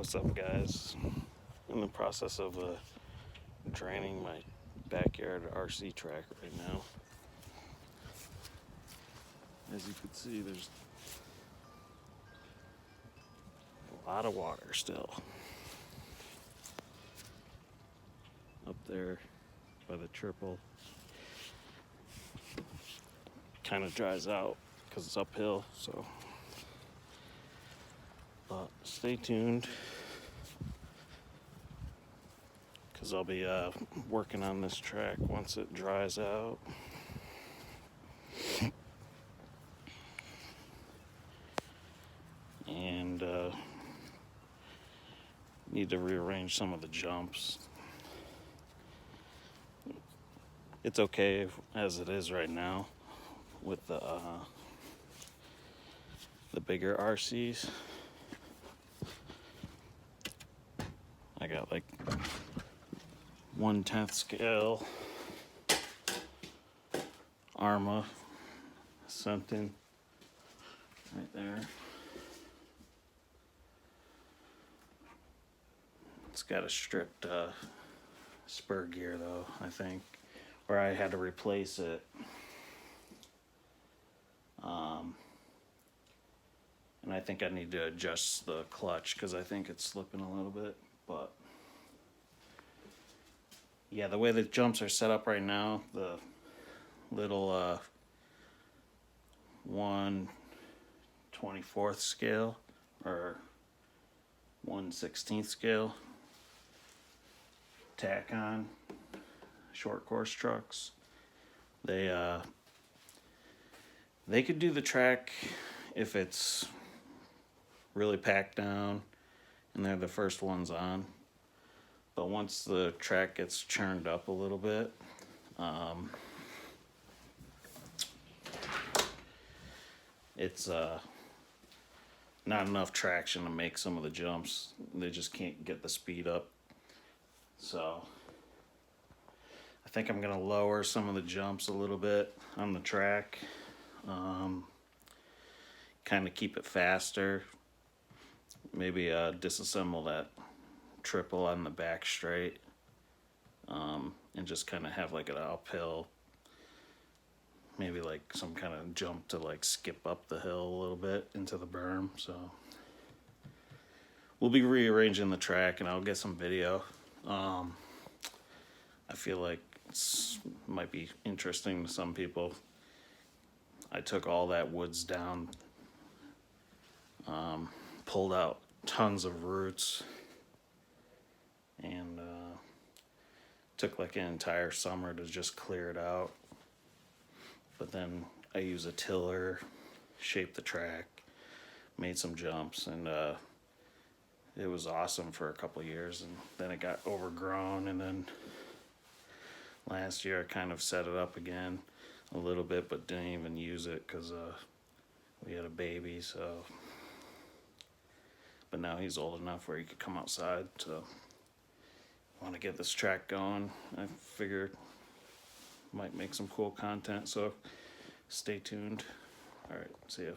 What's up, guys? In the process of draining my backyard RC track right now. As you can see, there's a lot of water still up there by the triple. Kind of dries out because it's uphill, so but stay tuned because I'll be working on this track once it dries out. And need to rearrange some of the jumps. It's okay as it is right now with the bigger RCs. I got like 1/10 scale Arma something right there. It's got a stripped spur gear though, I think, or I had to replace it. And I think I need to adjust the clutch because I think it's slipping a little bit. But yeah, the way the jumps are set up right now, the little 1/24 scale or 1/16 scale tack on short course trucks, they could do the track if it's really packed down and they're the first ones on. But once the track gets churned up a little bit, it's not enough traction to make some of the jumps. They just can't get the speed up. So I think I'm gonna lower some of the jumps a little bit on the track, kind of keep it faster, maybe disassemble that triple on the back straight, and just kind of have like an uphill, maybe like some kind of jump to like skip up the hill a little bit into the berm. So we'll be rearranging the track and I'll get some video. I feel like it might be interesting to some people. I took all that woods down, pulled out tons of roots, and took like an entire summer to just clear it out. But then I used a tiller, shaped the track, made some jumps, and it was awesome for a couple years. And then it got overgrown, and then last year I kind of set it up again a little bit, but didn't even use it because we had a baby. So, but now he's old enough where he could come outside. So I want to get this track going. I figured might make some cool content, so stay tuned. All right, see ya.